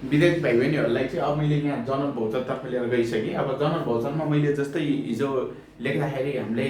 विद्यार्थी भाइ बहिनीहरूलाई चाहिँ अब मैले यहाँ जनरल भौचरतर्फ लिएर गइसकेँ। अब जनरल भौचरमा मैले जस्तै हिजो लेख्दाखेरि हामीले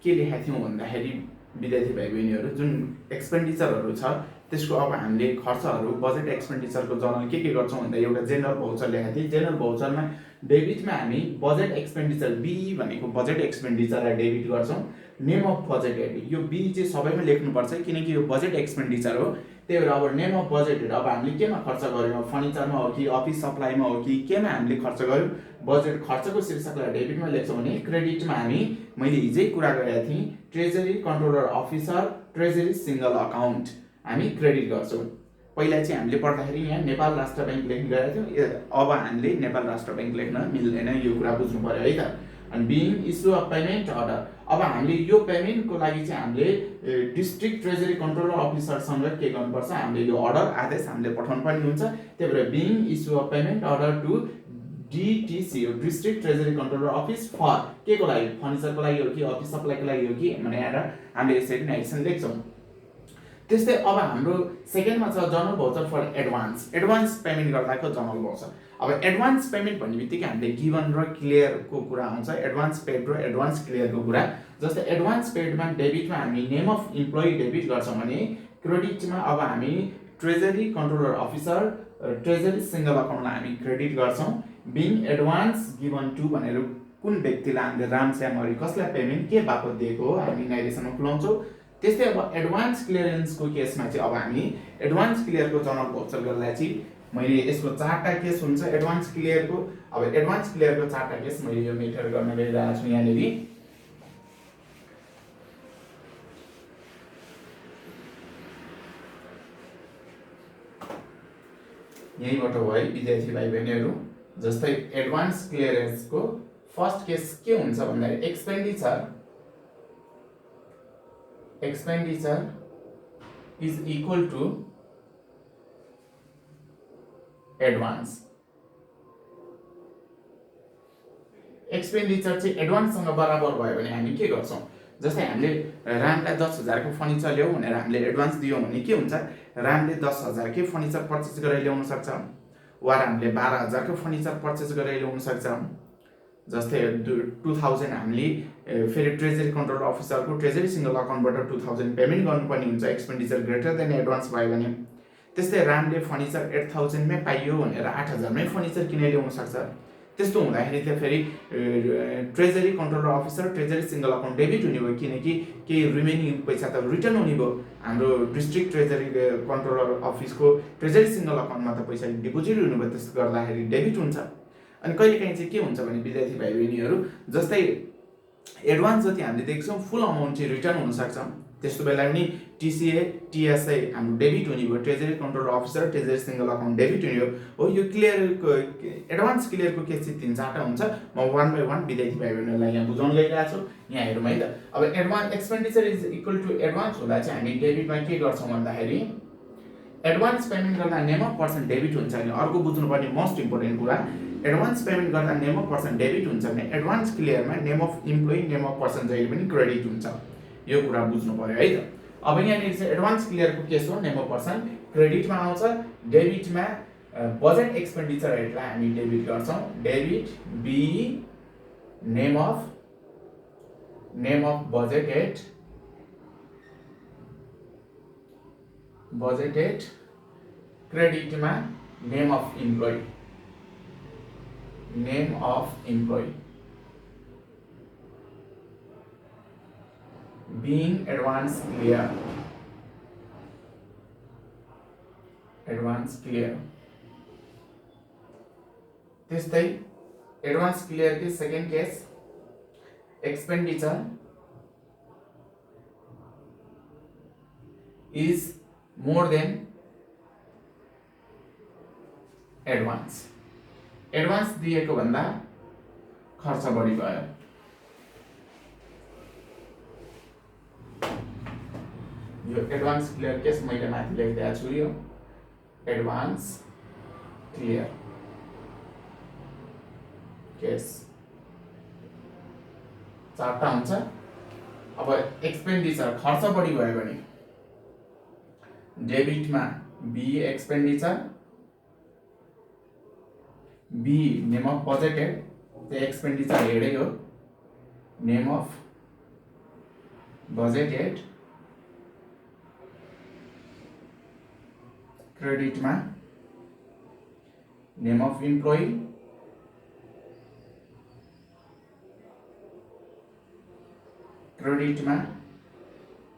के लेखेका थियौँ भन्दाखेरि विद्यार्थी भाइ बहिनीहरू जुन एक्सपेन्डिचरहरू छ त्यसको अब हामीले खर्चहरू बजेट एक्सपेन्डिचरको जनरल के गर्छौँ भन्दा एउटा जेनरल भौचर लेखेको थिएँ। जेनरल भौचरमा डेबिटमा हामी बजेट एक्सपेन्डिचर बी भनेको बजेट एक्सपेन्डिचरलाई डेबिट गर्छौँ। नेम अफ बजेट डेबिट यो बी चाहिँ सबैमा लेख्नुपर्छ किनकि यो बजेट एक्सपेन्डिचर हो। त्यही भएर अब नेम अफ बजेट अब हामीले केमा खर्च गऱ्यौँ, फर्निचरमा हो कि अफिस सप्लाईमा हो कि केमा हामीले खर्च गऱ्यौँ, बजेट खर्चको शीर्षकलाई डेबिटमा लेख्छौँ भने क्रेडिटमा हामी मैले हिजै कुरा गरेका थिएँ treasury controller officer treasury single account हामी क्रेडिट गर्छौँ। पहिला चाहिँ हामीले पढ्दाखेरि यहाँ नेपाल राष्ट्र ब्याङ्क लेख्ने गरेका थियौँ, अब हामीले नेपाल राष्ट्र ब्याङ्क लेख्न मिल्दैन, यो कुरा बुझ्नु पर्यो है त। अनि being issue of payment order अब हामीले यो पेमेन्टको लागि चाहिँ हामीले डिस्ट्रिक्ट ट्रेजरी कन्ट्रोलर अफिसरसँग के गर्नुपर्छ, हामीले यो अर्डर आदेश हामीले पठाउनु पर्ने हुन्छ। त्यही भएर being issue of payment order to DTCO हो district treasury controller office for के को लागि, फर्निचरको लागि हो कि अफिस सप्लाईको लागि हो कि भनेर हामीले यसरी एक्सन लेख्छौँ। त्यस्तै अब हाम्रो सेकेन्डमा छ जनरल भौचर फर एडभान्स पेमेन्ट गर्दाको जनरल भौचर। अब एडभान्स पेमेन्ट भन्ने बित्तिकै हामीले गिभन र क्लियरको कुरा आउँछ, एडभान्स पेड र एडभान्स क्लियरको कुरा। जस्तै एडभान्स पेडमा डेबिटमा हामी नेम अफ इम्प्लोइ डेबिट गर्छौँ भने क्रेडिटमा अब हामी treasury controller officer treasury single अकाउन्टलाई हामी क्रेडिट गर्छौँ। बिङ एडभान्स गिभन टु भनेर कुन व्यक्तिलाई हामीले रामश्यामरी कसलाई पेमेन्ट के बापत दिएको हो हामी यिनीहरूसँग खुलाउँछौँ। त्यस्तै अब एडभान्स क्लियरेन्सको केसमा चाहिँ अब हामी एडभान्स क्लियरको जनरल भौचर गर्दा चाहिँ मैले यसको 4टा केस हुन्छ एडभान्स क्लियरको। अब एडभान्स क्लियरको 4टा केस मैले यो मेथड गर्न गइरहेको छु यहाँनिर। यहीँबाट भयो है विद्यार्थी भाइ बहिनीहरू। जस्तै एडभान्स क्लियरेन्सको फर्स्ट केस के हुन्छ भन्दाखेरि expenditure is equal to advance। Expenditure चाहिँ एडभान्ससँग बराबर भयो भने हामी के गर्छौँ, जस्तै हामीले रामलाई 10,000 को फर्निचर ल्याऊ भनेर हामीले एडभान्स दियौँ भने के हुन्छ, रामले 10,000 के फर्निचर पर्चेस गरेर ल्याउन सक्छ वा हामीले 12,000 को फर्निचर पर्चेस गरेर ल्याउन सक्छ। जस्तै 2000 हामीले फेरि ट्रेजरी कन्ट्रोल अफिसरको ट्रेजरी सिङ्गल अकाउन्टबाट 2000 पेमेन्ट गर्नुपर्ने हुन्छ एक्सपेन्डिचर ग्रेटर देन एडभान्स भयो भने। त्यस्तै रामले फर्निचर 8,000 मै पाइयो भनेर 8,000 मै फर्निचर किनेर ल्याउन सक्छ। त्यस्तो हुँदाखेरि चाहिँ फेरि treasury controller officer treasury single account debit हुने भयो किनकि केही रिमेनिङ पैसा त रिटर्न हुने भयो, हाम्रो डिस्ट्रिक्ट ट्रेजरी कन्ट्रोलर अफिसको ट्रेजरी सिङ्गल अकाउन्टमा त पैसा डिपोजिट हुने भयो, त्यस्तो गर्दाखेरि डेबिट हुन्छ। अनि कहिलेकाहीँ चाहिँ के हुन्छ भने विद्यार्थी भाइ बहिनीहरू जस्तै एडभान्स जति हामीले देख्छौँ फुल अमाउन्ट चाहिँ रिटर्न हुनसक्छ, त्यस्तो बेला पनि टिसिए टिएसआई हाम्रो डेबिट हुने भयो, treasury controller officer treasury single account debit हुने हो। यो क्लियरको एडभान्स क्लियरको केस चाहिँ 3-4टा हुन्छ। म 1 बाई 1 विद्यार्थी भाइ बहिनीहरूलाई यहाँ बुझाउन गइरहेको छु, यहाँ हेरौँ है त। अब advance expenditure is equal to advance हुँदा चाहिँ हामी डेबिटमा के गर्छौँ भन्दाखेरि एडभान्स पेमेन्ट गर्दा नेम अफ पर्सन डेबिट हुन्छ भने अर्को बुझ्नुपर्ने मोस्ट इम्पोर्टेन्ट कुरा, एडभान्स पेमेन्ट गर्दा नेम अफ पर्सन डेबिट हुन्छ भने एडभान्स क्लियरमा name of employee name of person जहिले पनि क्रेडिट हुन्छ, यो कुरा बुझ्नु पर्यो है त। अब यहाँनिर चाहिँ एडभान्स क्लियरको केस हो, नेम अफ पर्सन क्रेडिटमा आउँछ, डेबिटमा बजेट एक्सपेन्डिचर हेडलाई हामी डेबिट गर्छौँ, debit be name of budget head क्रेडिटमा name of employee being advance clear। त्यस्तै एडभान्स क्लियर के second case expenditure is more than advance दिएको भन्दा खर्च बढी भयो। यो एडभान्स क्लियर केस मैले माथि लेखिदिएको छु, यो एडभान्स क्लियर केस 4टा हुन्छ। अब एक्सपेन्डिचर खर्च बढी भयो भने डेबिटमा be expenditure be name of budgeted त्यो एक्सपेन्डिचर हेडै हो नेम अफ बजेटेड क्रेडिटमा नेम अफ इम्प्लोइ क्रेडिटमा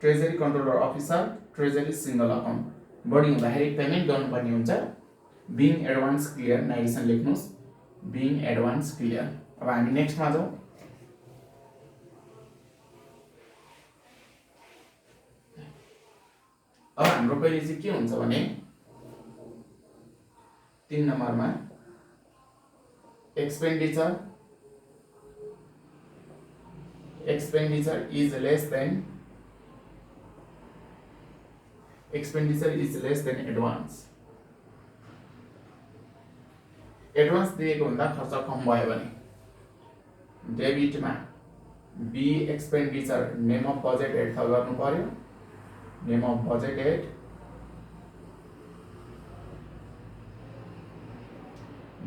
treasury controller officer treasury single account बढी हुँदाखेरि पेमेन्ट गर्नुपर्ने हुन्छ बिङ एडभान्स क्लियर नाइरेसन लेख्नुहोस् बिङ एडभान्स क्लियर। अब हामी नेक्स्टमा जाउँ। अब हाम्रो पहिले चाहिँ के हुन्छ भने 3 नम्बरमा expenditure is less than advance. Advance दिएको हुँदा खर्च कम भयो भने डेबिटमा be expenditure name of budget head थप गर्नु पर्यो नेम अफ बजेट एड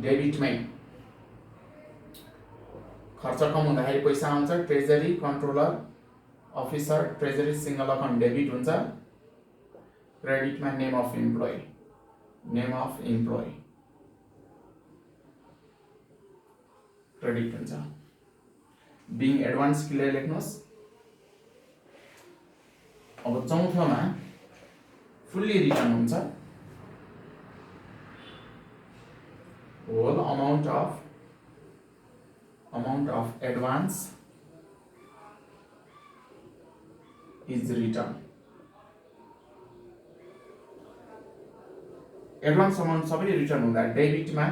डेबिटमै खर्च कम हुँदाखेरि पैसा आउँछ treasury controller officer treasury single account debit हुन्छ क्रेडिटमा नेम अफ इम्प्लोइ क्रेडिट हुन्छ बिङ एडभान्स क्लियर लेख्नुहोस्। अब चौथोमा फुल्ली रिटर्न हुन्छ whole amount of advance is return. Advance amount सबैले रिटर्न हुँदा डेबिटमा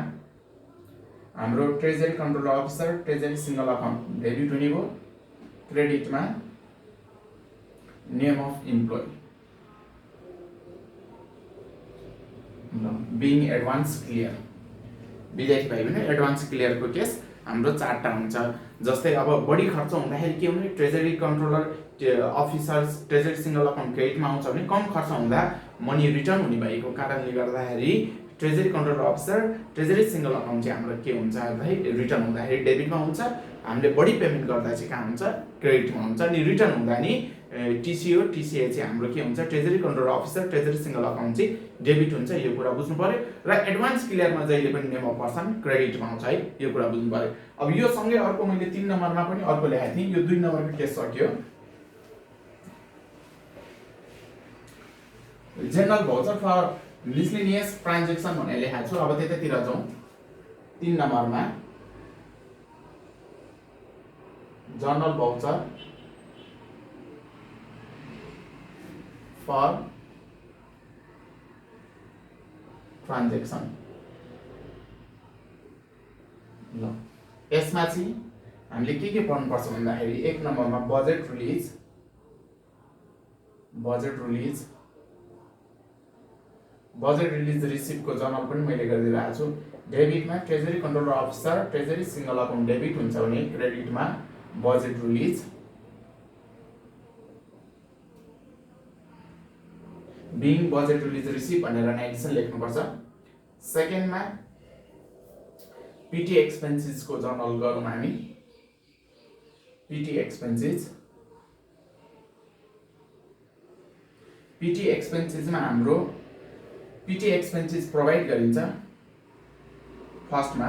हाम्रो treasury controller officer treasury single account debit हुने भयो क्रेडिटमा name of employee being advance clear. विद्यार्थी भाइ बहिनी एडभान्स क्लियरको केस हाम्रो 4टा हुन्छ। जस्तै अब बढी खर्च हुँदाखेरि के हुने treasury controller officers treasury single account क्रेडिटमा आउँछ भने कम खर्च हुँदा मनी रिटर्न हुने भएको कारणले गर्दाखेरि treasury controller officer treasury single account चाहिँ हाम्रो के हुन्छ भाइ रिटर्न हुँदाखेरि डेबिटमा हुन्छ हामीले बढी पेमेन्ट गर्दा चाहिँ कहाँ हुन्छ क्रेडिटमा हुन्छ अनि रिटर्न हुँदा नि टिसिओ टिसिए चाहिँ हाम्रो के हुन्छ treasury controller officer treasury single account चाहिँ डेबिट हुन्छ यो कुरा बुझ्नु पर्यो र एडभान्स क्लियरमा जहिले पनि नेम अफ पर्सन क्रेडिटमा आउँछ है यो कुरा बुझ्नु पर्यो। अब यो सँगै अर्को मैले 3 नम्बरमा पनि अर्को ल्याएको थिएँ यो 2 नम्बरको केस सक्यो general voucher for miscellaneous transaction भनेर लेखेको छु। अब त्यतातिर जाउँ 3 नम्बरमा जनरल भाउचर फर ट्रान्जेक्सन ल यसमा चाहिँ हामीले के पढ्नुपर्छ भन्दाखेरि 1 नम्बरमा बजेट रिलिज रिसिप्टको जर्नल पनि मैले गरिदिरहेको छु। डेबिटमा treasury controller officer treasury single account debit हुन्छ भने क्रेडिटमा budget release being budget release receipt भनेर नाइरेसन लेख्नुपर्छ। सेकेन्डमा पिटी एक्सपेन्सेसको जर्नल गरौँ हामी पिटी एक्सपेन्सेसमा हाम्रो पिटी एक्सपेन्सेस प्रोभाइड गरिन्छ। फर्स्टमा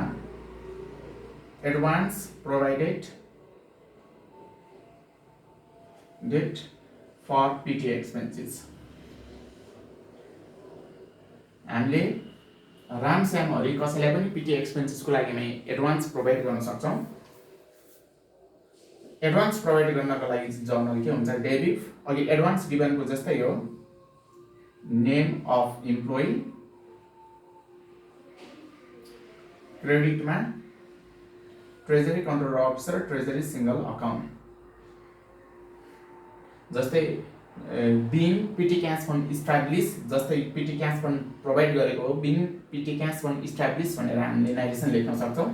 advance provided date for petty expenses हामीले रामश्याम हरि कसैलाई पनि पिटी एक्सपेन्सेसको लागि हामी एडभान्स प्रोभाइड गर्न सक्छौँ। एडभान्स प्रोभाइड गर्नको लागि जर्नल के हुन्छ डेबिट अघि एडभान्स गिभनको जस्तै हो नेम अफ इम्प्लोइ क्रेडिटमा treasury controller officer treasury single account जस्तै being petty cash fund establish जस्तै पिटी क्यास फन्ड प्रोभाइड गरेको हो being petty cash fund establish भनेर हामीले नाइरेसन लेख्न सक्छौँ।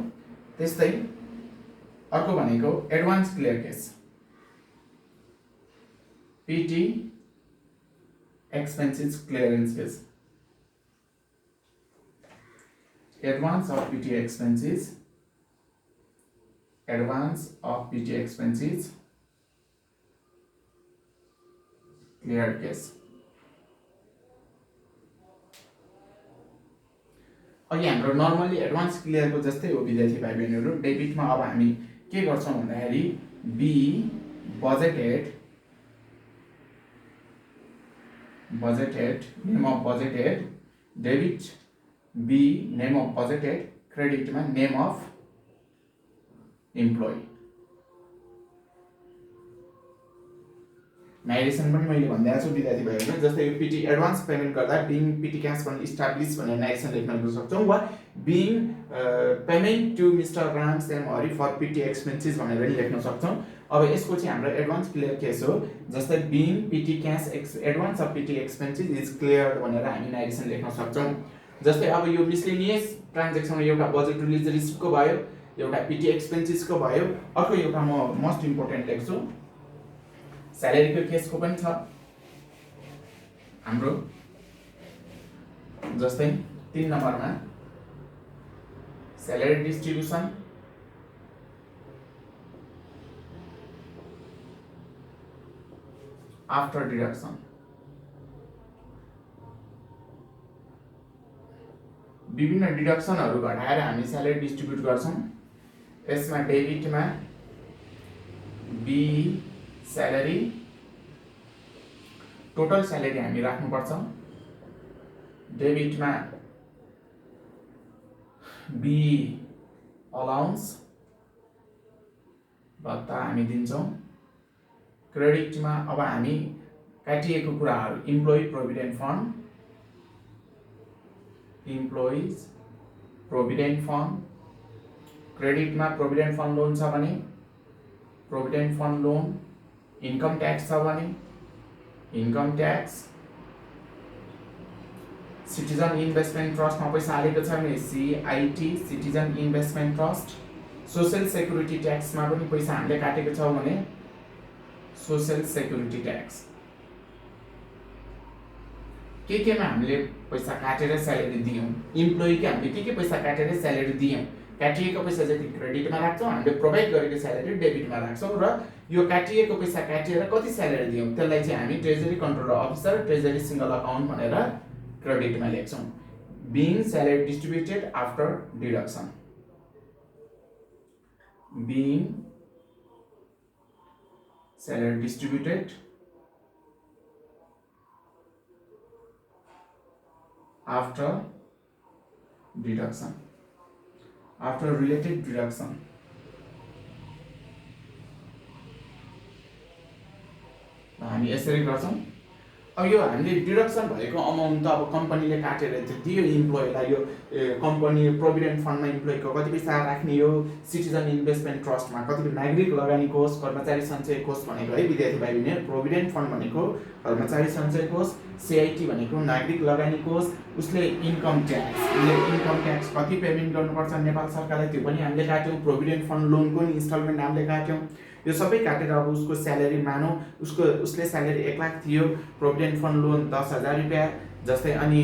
त्यस्तै अर्को भनेको advance clear case petty expenses clearance case advance of PT expenses, cleared cash. अघि हाम्रो नर्मली एडभान्स क्लियरको जस्तै हो विद्यार्थी भाइ बहिनीहरू। डेबिटमा अब हामी के गर्छौँ भन्दाखेरि be budgeted name of budgeted, debit be name of budgeted, क्रेडिटमा नेम अफ इम्प्लोइ। नाइरेसन पनि मैले भनिदिएको छु विद्यार्थी भाइहरु, जस्तै यो पिटी एडभान्स पेमेन्ट गर्दा being petty cash fund establish भनेर नाइरेसन लेख्न सक्छौं, वा being payment to mister Ram Shyam Hari for petty expenses भनेर पनि लेख्न सक्छौं। अब यसको चाहिँ हाम्रो एडभान्स क्लियर केस हो, जस्तै being petty cash advance of petty expenses is cleared भनेर हामी नाइरेसन लेख्न सक्छौं। जस्तै अब यो मिसलेनियस ट्रान्ज्याक्सन एउटा बजेट रिलिज रिसिप्टको भयो, एउटा पिटी एक्सपेन्सेसको भयो, अर्को एउटा म मोस्ट इम्पोर्टेन्ट लेख्छु स्यालेरीको केसको पनि छ हाम्रो। जस्तै 3 नम्बरमा स्यालेरी डिस्ट्रिब्युसन आफ्टर डिडक्सन। विभिन्न डिडक्सनहरु घटाएर हामी स्यालेरी डिस्ट्रिब्युट गर्छौं। यसमा डेबिटमा बी स्यालेरी, टोटल स्यालेरी हामी राख्नुपर्छ। डेबिटमा बी अलाउन्स भत्ता हामी दिन्छौं। क्रेडिटमा अब हामी काटिएको कुराहरु employee provident fund, employees provident fund. क्रेडिटमा प्रोभिडेन्ट फन्ड लोन छ भने provident fund loan, income tax छ भने इन्कम ट्याक्स, सिटिजन इन्भेस्टमेन्ट ट्रस्टमा पैसा हालेको छ भने CIT citizen investment trust. Social security ट्याक्समा पनि पैसा हामीले काटेको छ भने सोशल सेक्युरिटी ट्याक्स। केमा हामीले पैसा काटेर स्यालेरी दियौं, इम्प्लोइके हामीले के पैसा काटेर स्यालेरी दियौं, काटिएको पैसा जति क्रेडिटमा राख्छौं, हामीले प्रोभाइड गरेको स्यालेरी डेबिटमा राख्छौं, र यो काटिएको पैसा काटेर कति स्यालेरी दियौं त्यसलाई चाहिँ हामी treasury controller officer treasury single account भनेर क्रेडिटमा लेख्छौं। Being salary distributed after deduction, being salary distributed after deduction, after related deduction। हामी यसरी गर्छौं। अब यो हामीले डिडक्सन भएको अमाउन्ट त अब कम्पनीले काटेर दियो इम्प्लोइलाई, यो कम्पनी प्रोभिडेन्ट फन्डमा इम्प्लोइको कति पैसा राख्ने, यो सिटिजन इन्भेस्टमेन्ट ट्रस्टमा कति, नागरिक लगानी कोष, कर्मचारी सञ्चय कोष भनेको है विद्यार्थी भाइ बहिनीहरु, प्रोभिडेन्ट फन्ड भनेको कर्मचारी सञ्चय कोष, सीआईटी भनेको नागरिक लगानी कोष। उसले इन्कम ट्याक्स कति पेमेन्ट गर्नुपर्छ नेपाल सरकारलाई त्यो पनि हामीले काट्यौं, प्रोभिडेन्ट फन्ड लोनको नि इन्स्टलमेन्ट हामीले काट्यौं। यो सबै काटेर अब उसको स्यालेरी मानौ उसले स्यालेरी 1 लाख थियो, प्रोभिडेन्ट फन्ड लोन 10,000 रुपैयाँ जस्तै, अनि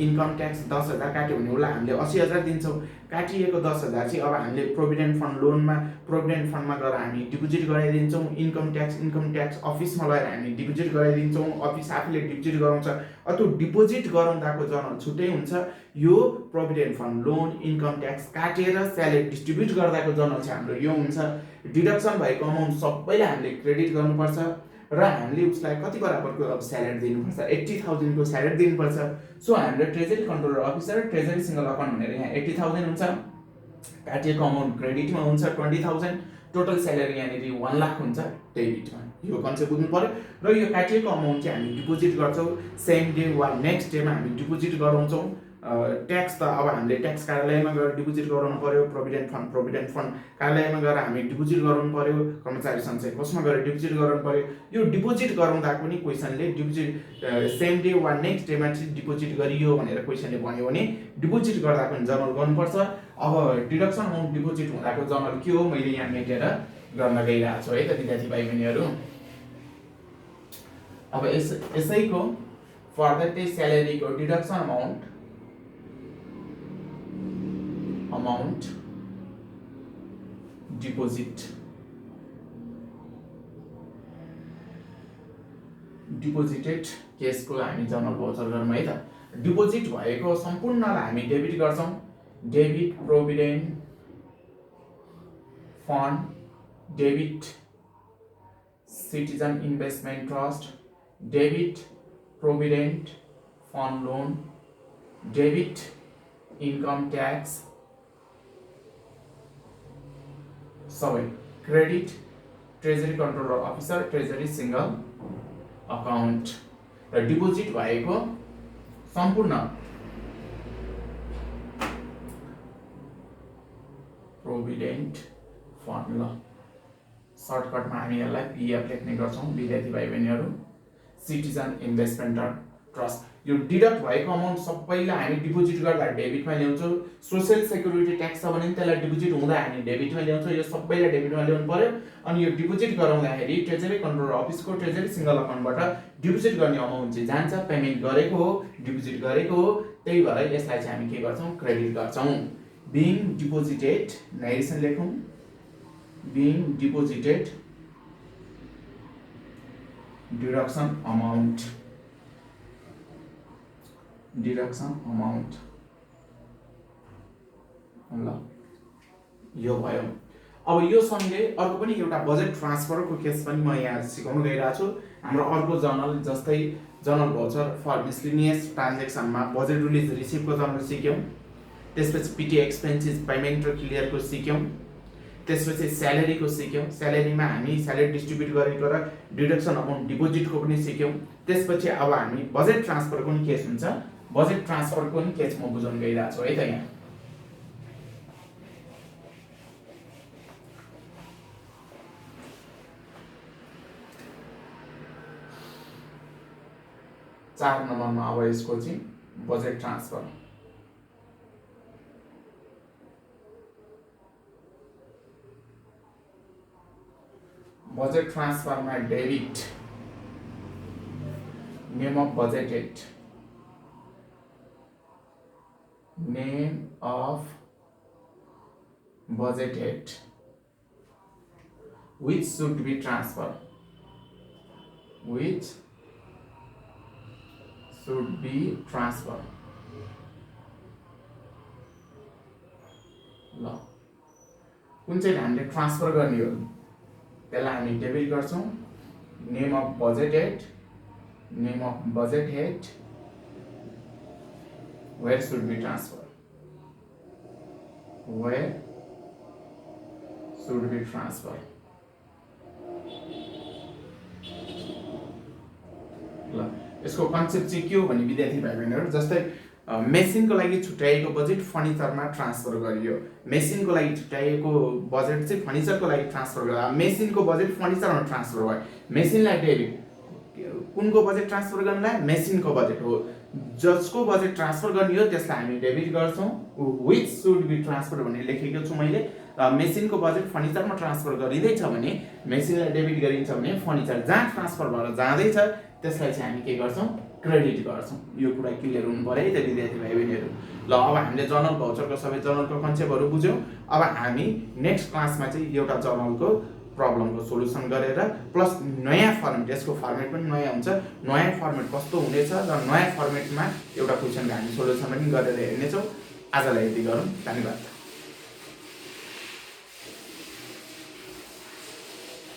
इन्कम ट्याक्स 10,000 काट्यो भने उसलाई हामीले 80,000 दिन्छौं। काटिएको 10,000 चाहिँ अब हामीले प्रोभिडेन्ट फन्ड लोनमा प्रोभिडेन्ट फन्डमा गएर हामी डिपोजिट गराइदिन्छौं। इन्कम ट्याक्स अफिसमा लगेर हामी डिपोजिट गराइदिन्छौं, अफिस आफूले डिपोजिट गराउँछ। त्यो डिपोजिट गराउँदाको जनरल छुट्टै हुन्छ। यो provident fund loan income tax काटेर स्यालेरी डिस्ट्रिब्युट गर्दाको जनरल चाहिँ हाम्रो यो हुन्छ। डिडक्सन भएको अमाउन्ट सबैलाई हामीले क्रेडिट गर्नुपर्छ र हामीले उसलाई कति बराबरको अब स्यालेरी दिनुपर्छ, 80,000 को स्यालेरी दिनुपर्छ। सो हामीले treasury controller officer treasury single account भनेर यहाँ 80,000 हुन्छ, काटिएको अमाउन्ट क्रेडिटमा हुन्छ 20,000, टोटल स्यालेरी यहाँनिर 1 लाख हुन्छ डेबिटमा। यो कन्सेप्ट बुझ्नु पर्यो। र यो काटिएको अमाउन्ट चाहिँ हामी डिपोजिट गर्छौं, सेम डे वा नेक्स्ट डेमा हामी डिपोजिट गराउँछौं। ट्याक्स त अब हामीले ट्याक्स कार्यालयमा गएर डिपोजिट गराउनु पर्यो, प्रोभिडेन्ट फन्ड कार्यालयमा गएर हामी डिपोजिट गराउनु पर्यो, कर्मचारी सञ्चय कोषमा गएर डिपोजिट गराउनु पर्यो। यो डिपोजिट गराउँदा पनि क्वेशनले डिपोजिट सेम डे वा नेक्स्ट डेमा चाहिँ डिपोजिट गरियो भनेर क्वेशनले भन्यो भने डिपोजिट गर्दा पनि जर्नल गर्नुपर्छ। अब डिडक्सन अमाउन्ट डिपोजिट हुँदाको जर्नल के हो मैले यहाँ मेटेर गर्न गइरहेको छु है त विद्यार्थी भाइ बहिनीहरु। अब यसैको फर्दर चाहिँ स्यालेरीको डिडक्सन अमाउन्ट अमाउन्ट डिपोजिटेड केसको हामी जर्नल भाउचर गरौँ है त। डिपोजिट भएको सम्पूर्णलाई हामी डेबिट गर्छौँ। Debit provident fund, debit citizen investment trust, debit provident fund loan, debit income tax सबै, credit treasury controller officer, treasury single account र डिपोजिट भएको सम्पूर्ण प्रोभिडेन्ट फन्ड। ल सर्टकटमा हामी यसलाई पिएफ लेख्ने गर्छौँ विद्यार्थी भाइ बहिनीहरू। सिटिजन इन्भेस्टमेन्ट ट्रस्ट, यो डिडक्ट भएको अमाउन्ट सबैलाई हामी डिपोजिट गर्दा डेबिटमा ल्याउँछौँ। सोसियल सेक्युरिटी ट्याक्स छ भने त्यसलाई डिपोजिट हुँदा हामी डेबिटमा ल्याउँछौँ। यो सबैलाई डेबिटमा ल्याउनु पर्यो। अनि यो डिपोजिट गराउँदाखेरि ट्रेजरी कन्ट्रोलर अफिसको ट्रेजरी सिंगल अकाउन्टबाट डिपोजिट गर्ने अमाउन्ट चाहिँ जान्छ। पेमेन्ट गरेको हो, डिपोजिट गरेको हो, त्यही भएर यसलाई चाहिँ हामी के गर्छौँ, क्रेडिट गर्छौँ। बिङ डिपोजिटेड, नेरेसन लेखौँ, being deposited deduction amount, deduction amount. ल यो भयो। अब यो सँगै अर्को पनि एउटा बजेट ट्रान्सफरको केस पनि म यहाँ सिकाउन गइरहेको छु। हाम्रो अर्को जर्नल जस्तै जर्नल भाउचर फर मिसलिनियस ट्रान्जेक्सनमा बजेट रिलिज रिसिभको जर्नल सिक्यौँ। त्यसपछि पिटी एक्सपेन्सेस पेमेन्ट र क्लियरको सिक्यौँ। त्यसपछि स्यालेरीको सिक्यौँ। स्यालेरीमा हामी स्यालेरी डिस्ट्रिब्युट गरेको र डिडक्सन अमाउन्ट डिपोजिटको पनि सिक्यौँ। त्यसपछि अब हामी बजेट ट्रान्सफरको पनि केस हुन्छ। बजेट ट्रान्सफरको पनि केस म बुझाउन गइरहेको छु है त। यहाँ चार नम्बरमा अब यसको चाहिँ बजेट ट्रान्सफर। बजेट ट्रान्सफरमा debit name of budgeted, name of budgeted which should be transferred, which should be transferred। ल कुन चाहिँ हामीले ट्रान्सफर गर्ने हो त्यसलाई हामी डेबिट गर्छौँ। Name of budgeted, name of budgeted where should be transferred, where should be transferred। ल यसको कन्सेप्ट चाहिँ के हो भने विद्यार्थी भाइ बहिनीहरू, जस्तै मेसिनको लागि छुट्याएको बजेट फर्निचरमा ट्रान्सफर गरियो। मेसिनको लागि छुट्याएको बजेट चाहिँ फर्निचरको लागि ट्रान्सफर गर्दा मेसिनको बजेट फर्निचरमा ट्रान्सफर भयो। मेसिनलाई डेबिट, कुनको बजेट ट्रान्सफर गर्नलाई, मेसिनको बजेट हो। जसको बजेट ट्रान्सफर गर्ने हो त्यसलाई हामी डेबिट गर्छौँ। विच सुड बी ट्रान्सफर भनेर लेखेको छु मैले। मेसिनको बजेट फर्निचरमा ट्रान्सफर गरिँदैछ भने मेसिनलाई डेबिट गरिन्छ भने फर्निचर जहाँ ट्रान्सफर भएर जाँदैछ त्यसलाई चाहिँ हामी के गर्छौँ, क्रेडिट गर्छौँ। यो कुरा क्लियर हुनु पर्यो है त विद्यार्थी भाइ बहिनीहरू। ल अब हामीले जर्नल भाउचरको सबै जर्नलको कन्सेप्टहरू बुझ्यौँ। अब हामी नेक्स्ट क्लासमा चाहिँ एउटा जर्नलको प्रब्लमको सोल्युसन गरेर प्लस नयाँ फर्मेट, यसको फर्मेट पनि नयाँ हुन्छ, नयाँ फर्मेट कस्तो हुनेछ र नयाँ फर्मेटमा एउटा क्वेसनको हामी सोल्युसन पनि गरेर हेर्नेछौँ। आजलाई यति गरौँ। धन्यवाद।